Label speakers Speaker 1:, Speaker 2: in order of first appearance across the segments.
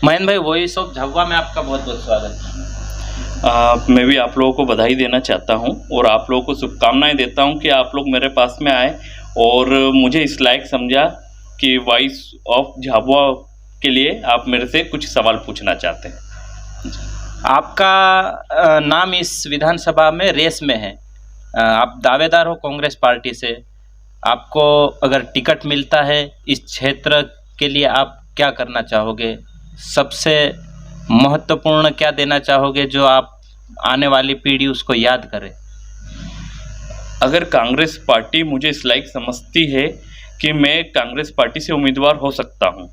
Speaker 1: महेंद्र भाई, voice of Jhabua में आपका बहुत बहुत स्वागत है।
Speaker 2: मैं भी आप लोगों को बधाई देना चाहता हूं और आप लोगों को शुभकामनाएं देता हूं कि आप लोग मेरे पास में आए और मुझे इस लायक समझा कि वॉइस ऑफ झाबुआ के लिए आप मेरे से कुछ सवाल पूछना चाहते हैं।
Speaker 1: आपका नाम इस विधानसभा में रेस में है। आप दावेदार हो कांग्रेस पार्टी से। आपको अगर टिकट मिलता है इस क्षेत्र के लिए, आप क्या करना चाहोगे? सबसे महत्वपूर्ण क्या देना चाहोगे जो आप आने वाली पीढ़ी उसको याद करे?
Speaker 2: अगर कांग्रेस पार्टी मुझे इस लायक समझती है कि मैं कांग्रेस पार्टी से उम्मीदवार हो सकता हूं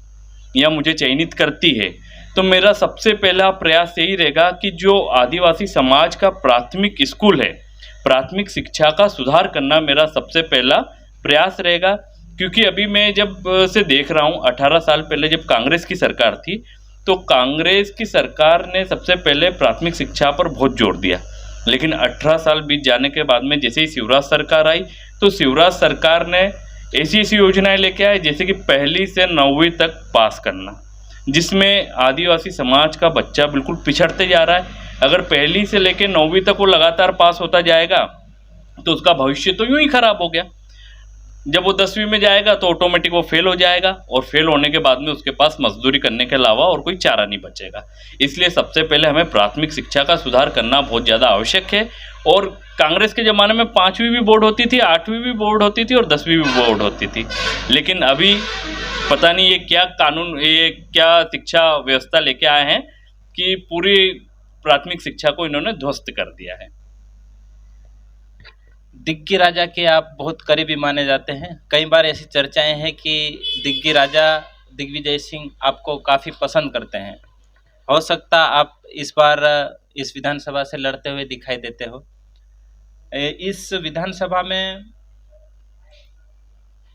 Speaker 2: या मुझे चयनित करती है, तो मेरा सबसे पहला प्रयास यही रहेगा कि जो आदिवासी समाज का प्राथमिक स्कूल है, प्राथमिक शिक्षा का सुधार करना मेरा सबसे पहला प्रयास रहेगा। क्योंकि अभी मैं जब से देख रहा हूँ, 18 साल पहले जब कांग्रेस की सरकार थी, तो कांग्रेस की सरकार ने सबसे पहले प्राथमिक शिक्षा पर बहुत जोर दिया। लेकिन 18 साल बीत जाने के बाद में जैसे ही शिवराज सरकार आई, तो शिवराज सरकार ने ऐसी ऐसी योजनाएं लेके आए, जैसे कि पहली से 9वीं तक पास करना, जिसमें आदिवासी समाज का बच्चा बिल्कुल पिछड़ते जा रहा है। अगर पहली से लेकर 9वीं तक वो लगातार पास होता जाएगा तो उसका भविष्य तो यूं ही खराब हो गया। जब वो 10वीं में जाएगा तो ऑटोमेटिक वो फेल हो जाएगा और फेल होने के बाद में उसके पास मजदूरी करने के अलावा और कोई चारा नहीं बचेगा। इसलिए सबसे पहले हमें प्राथमिक शिक्षा का सुधार करना बहुत ज़्यादा आवश्यक है। और कांग्रेस के ज़माने में 5वीं भी बोर्ड होती थी, 8वीं भी बोर्ड होती थी और 10वीं भी बोर्ड होती थी। लेकिन अभी पता नहीं ये क्या कानून, ये क्या शिक्षा व्यवस्था लेके आए हैं कि पूरी प्राथमिक शिक्षा को इन्होंने ध्वस्त कर दिया है।
Speaker 1: दिग्गी राजा के आप बहुत करीबी माने जाते हैं। कई बार ऐसी चर्चाएं हैं कि दिग्गी राजा दिग्विजय सिंह आपको काफ़ी पसंद करते हैं। हो सकता आप इस बार इस विधानसभा से लड़ते हुए दिखाई देते हो। इस विधानसभा में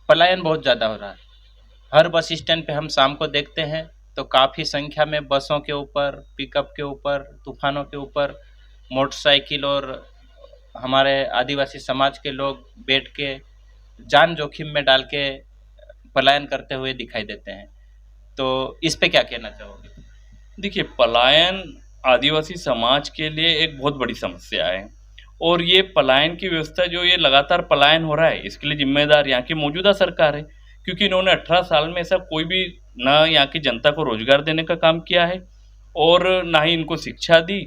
Speaker 1: पलायन बहुत ज़्यादा हो रहा है। हर बस स्टैंड पे हम शाम को देखते हैं तो काफ़ी संख्या में बसों के ऊपर, पिकअप के ऊपर, तूफानों के ऊपर मोटरसाइकिल और हमारे आदिवासी समाज के लोग बैठ के जान जोखिम में डाल के पलायन करते हुए दिखाई देते हैं। तो इस पे क्या कहना चाहोगे?
Speaker 2: देखिए, पलायन आदिवासी समाज के लिए एक बहुत बड़ी समस्या है और ये पलायन की व्यवस्था, जो ये लगातार पलायन हो रहा है, इसके लिए जिम्मेदार यहाँ की मौजूदा सरकार है। क्योंकि इन्होंने 18 साल में ऐसा कोई भी ना यहाँ की जनता को रोजगार देने का काम किया है और ना ही इनको शिक्षा दी।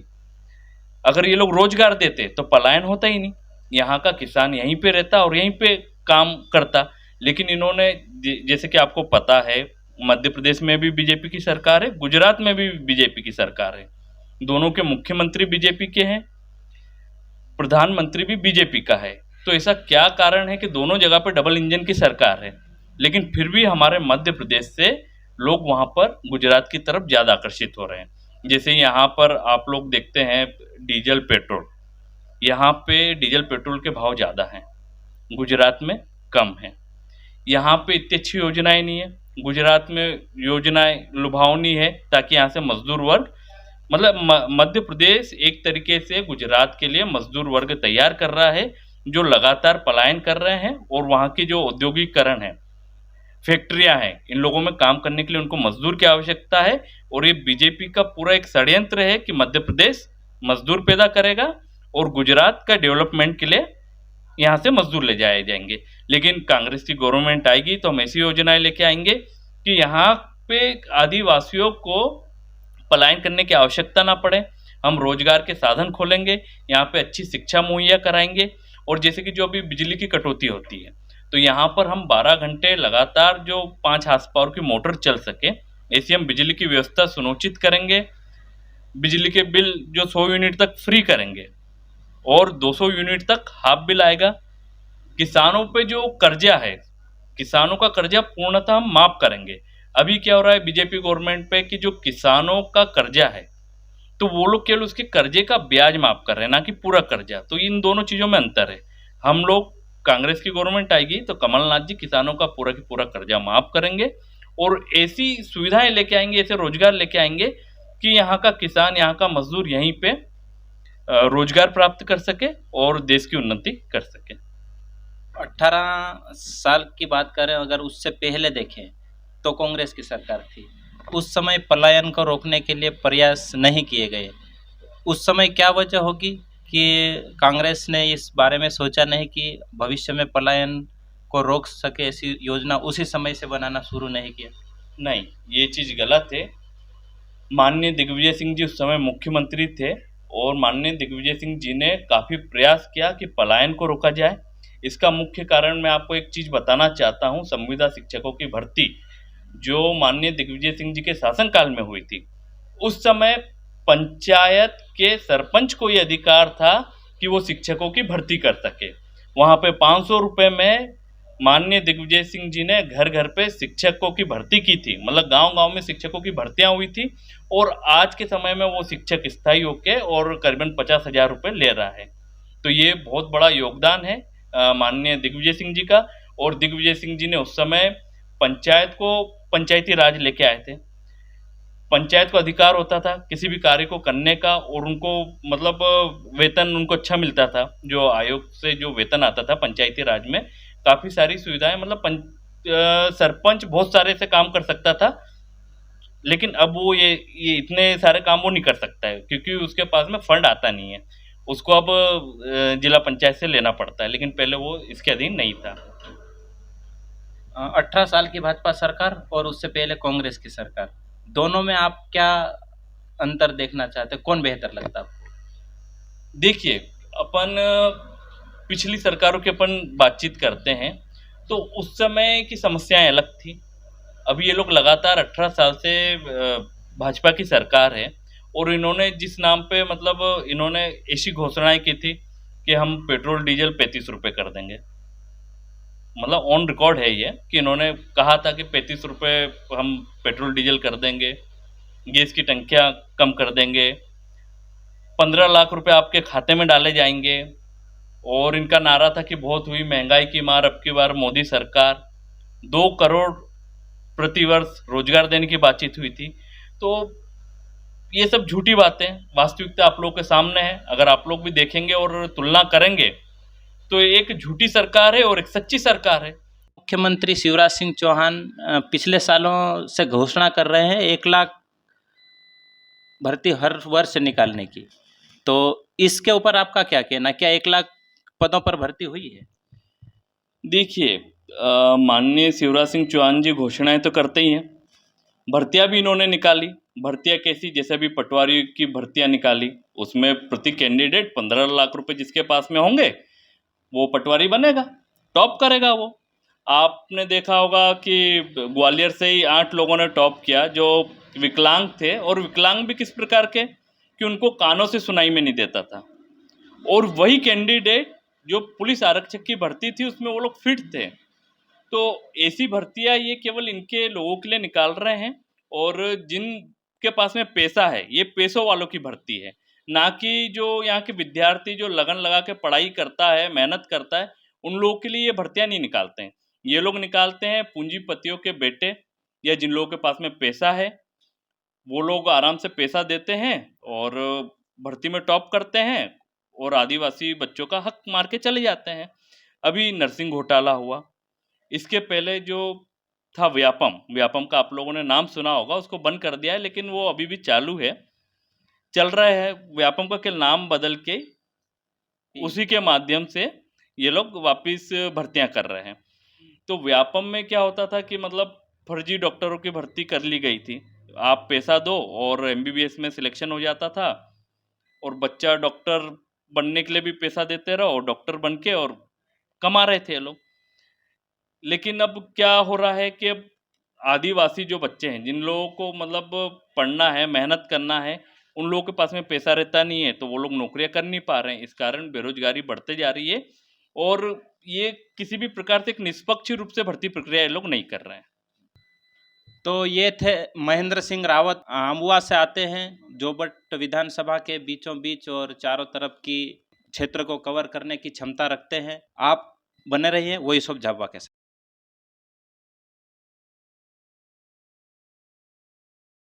Speaker 2: अगर ये लोग रोजगार देते तो पलायन होता ही नहीं, यहाँ का किसान यहीं पे रहता और यहीं पे काम करता। लेकिन इन्होंने जैसे कि आपको पता है, मध्य प्रदेश में भी बीजेपी की सरकार है, गुजरात में भी बीजेपी की सरकार है। दोनों के मुख्यमंत्री बीजेपी के हैं, प्रधानमंत्री भी बीजेपी का है। तो ऐसा क्या कारण है कि दोनों जगह पे डबल इंजन की सरकार है, लेकिन फिर भी हमारे मध्य प्रदेश से लोग वहाँ पर गुजरात की तरफ ज़्यादा आकर्षित हो रहे हैं। जैसे यहाँ पर आप लोग देखते हैं डीजल पेट्रोल, यहाँ पे डीजल पेट्रोल के भाव ज़्यादा हैं, गुजरात में कम है। यहाँ पे इतनी अच्छी योजनाएं नहीं है, गुजरात में योजनाएं लुभावनी है ताकि यहाँ से मजदूर वर्ग, मतलब मध्य प्रदेश एक तरीके से गुजरात के लिए मजदूर वर्ग तैयार कर रहा है, जो लगातार पलायन कर रहे हैं। और वहाँ की जो औद्योगिकरण है, फैक्ट्रियां हैं, इन लोगों में काम करने के लिए उनको मजदूर की आवश्यकता है। और ये बीजेपी का पूरा एक षड्यंत्र है कि मध्य प्रदेश मजदूर पैदा करेगा और गुजरात का डेवलपमेंट के लिए यहाँ से मजदूर ले जाए जाएंगे। लेकिन कांग्रेस की गवर्नमेंट आएगी तो हम ऐसी योजनाएं लेके आएंगे कि यहाँ पे आदिवासियों को पलायन करने की आवश्यकता ना पड़े। हम रोजगार के साधन खोलेंगे, यहाँ पे अच्छी शिक्षा मुहैया कराएंगे। और जैसे कि जो अभी बिजली की कटौती होती है, तो यहाँ पर हम 12 घंटे लगातार जो 5 हार्स पावर की मोटर चल सके, ऐसी हम बिजली की व्यवस्था सुनिश्चित करेंगे। बिजली के बिल जो 100 यूनिट तक फ्री करेंगे और 200 यूनिट तक हाफ बिल आएगा। किसानों पे जो कर्जा है, किसानों का कर्जा पूर्णतः हम माफ करेंगे। अभी क्या हो रहा है बीजेपी गवर्नमेंट पे कि जो किसानों का कर्जा है, तो वो लोग केवल उसके कर्जे का ब्याज माफ कर रहे हैं, ना कि पूरा कर्जा। तो इन दोनों चीज़ों में अंतर है। हम लोग, कांग्रेस की गवर्नमेंट आएगी तो कमलनाथ जी किसानों का पूरा की पूरा कर्जा माफ करेंगे और ऐसी सुविधाएं लेके आएंगे, ऐसे रोजगार लेके आएंगे कि यहाँ का किसान, यहाँ का मजदूर यहीं पे रोजगार प्राप्त कर सके और देश की उन्नति कर सके।
Speaker 1: 18 साल की बात करें, अगर उससे पहले देखें तो कांग्रेस की सरकार थी। उस समय पलायन को रोकने के लिए प्रयास नहीं किए गए। उस समय क्या वजह होगी कि कांग्रेस ने इस बारे में सोचा नहीं कि भविष्य में पलायन को रोक सके, ऐसी योजना उसी समय से बनाना शुरू नहीं किया?
Speaker 2: नहीं, ये चीज़ गलत है। माननीय दिग्विजय सिंह जी उस समय मुख्यमंत्री थे और माननीय दिग्विजय सिंह जी ने काफ़ी प्रयास किया कि पलायन को रोका जाए। इसका मुख्य कारण मैं आपको एक चीज़ बताना चाहता हूँ, संविदा शिक्षकों की भर्ती जो माननीय दिग्विजय सिंह जी के शासनकाल में हुई थी। उस समय पंचायत के सरपंच को ये अधिकार था कि वो शिक्षकों की भर्ती कर सके। वहाँ पे 500 रुपये में माननीय दिग्विजय सिंह जी ने घर घर पे शिक्षकों की भर्ती की थी, मतलब गांव गांव में शिक्षकों की भर्तियां हुई थी। और आज के समय में वो शिक्षक स्थायी होके और करीबन 50,000 रुपये ले रहा है। तो ये बहुत बड़ा योगदान है माननीय दिग्विजय सिंह जी का। और दिग्विजय सिंह जी ने उस समय पंचायत को पंचायती राज लेके आए थे। पंचायत को अधिकार होता था किसी भी कार्य को करने का और उनको मतलब वेतन उनको अच्छा मिलता था। जो आयोग से जो वेतन आता था पंचायती राज में काफ़ी सारी सुविधाएं, मतलब सरपंच बहुत सारे से काम कर सकता था। लेकिन अब वो ये इतने सारे काम वो नहीं कर सकता है क्योंकि उसके पास में फंड आता नहीं है। उसको अब जिला पंचायत से लेना पड़ता है, लेकिन पहले वो इसके अधीन नहीं था।
Speaker 1: 18 साल की भाजपा सरकार और उससे पहले कांग्रेस की सरकार, दोनों में आप क्या अंतर देखना चाहते हैं? कौन बेहतर लगता है आपको?
Speaker 2: देखिए, अपन पिछली सरकारों की अपन बातचीत करते हैं तो उस समय की समस्याएं अलग थी। अभी ये लोग लगातार 18 साल से भाजपा की सरकार है और इन्होंने जिस नाम पे मतलब इन्होंने ऐसी घोषणाएं की थी कि हम पेट्रोल डीजल 35 रुपये कर देंगे। मतलब ऑन रिकॉर्ड है ये कि इन्होंने कहा था कि 35 रुपये हम पेट्रोल डीजल कर देंगे, गैस की टंकियां कम कर देंगे, 15 लाख रुपए आपके खाते में डाले जाएंगे। और इनका नारा था कि बहुत हुई महंगाई की मार, अब की बार मोदी सरकार। 2 करोड़ प्रतिवर्ष रोजगार देने की बातचीत हुई थी। तो ये सब झूठी बातें, वास्तविकता आप लोगों के सामने है। अगर आप लोग भी देखेंगे और तुलना करेंगे तो एक झूठी सरकार है और एक सच्ची सरकार है।
Speaker 1: मुख्यमंत्री शिवराज सिंह चौहान पिछले सालों से घोषणा कर रहे हैं 1 लाख भर्ती हर वर्ष निकालने की, तो इसके ऊपर आपका क्या कहना? क्या 1 लाख पदों पर भर्ती हुई है?
Speaker 2: देखिए, माननीय शिवराज सिंह चौहान जी घोषणाएं तो करते ही हैं, भर्तियां भी इन्होंने निकाली। भर्तियां कैसी? जैसे अभी पटवारी की भर्तियां निकाली, उसमें प्रति कैंडिडेट 15 लाख रुपए जिसके पास में होंगे वो पटवारी बनेगा, टॉप करेगा वो। आपने देखा होगा कि ग्वालियर से ही 8 लोगों ने टॉप किया जो विकलांग थे। और विकलांग भी किस प्रकार के कि उनको कानों से सुनाई में नहीं देता था। और वही कैंडिडेट जो पुलिस आरक्षक की भर्ती थी उसमें वो लोग फिट थे। तो ऐसी भर्तियां ये केवल इनके लोगों के लिए निकाल रहे हैं। और जिनके पास में पैसा है, ये पैसों वालों की भर्ती है, ना कि जो यहाँ के विद्यार्थी जो लगन लगा के पढ़ाई करता है, मेहनत करता है, उन लोगों के लिए ये भर्तियां नहीं निकालते हैं। ये लोग निकालते हैं पूंजीपतियों के बेटे या जिन लोगों के पास में पैसा है। वो लोग आराम से पैसा देते हैं और भर्ती में टॉप करते हैं और आदिवासी बच्चों का हक मार के चले जाते हैं। अभी नरसिंह घोटाला हुआ, इसके पहले जो था व्यापम का आप लोगों ने नाम सुना होगा, उसको बंद कर दिया है लेकिन वो अभी भी चालू है, चल रहा है। व्यापम का के नाम बदल के उसी के माध्यम से ये लोग वापस भर्तियां कर रहे हैं। तो व्यापम में क्या होता था कि मतलब फर्जी डॉक्टरों की भर्ती कर ली गई थी। आप पैसा दो और एमबीबीएस में सिलेक्शन हो जाता था और बच्चा डॉक्टर बनने के लिए भी पैसा देते रहो और डॉक्टर बन के और कमा रहे थे ये लोग। लेकिन अब क्या हो रहा है कि अब आदिवासी जो बच्चे हैं, जिन लोगों को मतलब पढ़ना है, मेहनत करना है, उन लोगों के पास में पैसा रहता नहीं है तो वो लोग नौकरियां कर नहीं पा रहे हैं। इस कारण बेरोजगारी बढ़ते जा रही है और ये किसी भी प्रकार से एक निष्पक्ष रूप से भर्ती प्रक्रिया ये लोग नहीं कर रहे हैं।
Speaker 1: तो ये थे महेंद्र सिंह रावत, आमुआ से आते हैं, जोबट विधानसभा के बीचों बीच और चारों तरफ की क्षेत्र को कवर करने की क्षमता रखते हैं। आप बने रहिए वही सब झाबुआ के साथ।